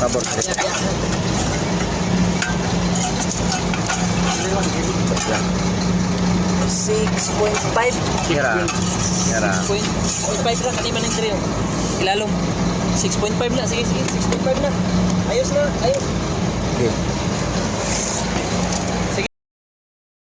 pabor. 6.5. Kira. 6.5 lang, kaliman ng trio. Ilalong. 6.5 na, sige, 6.5 na. Ayos na, ayos. Okay.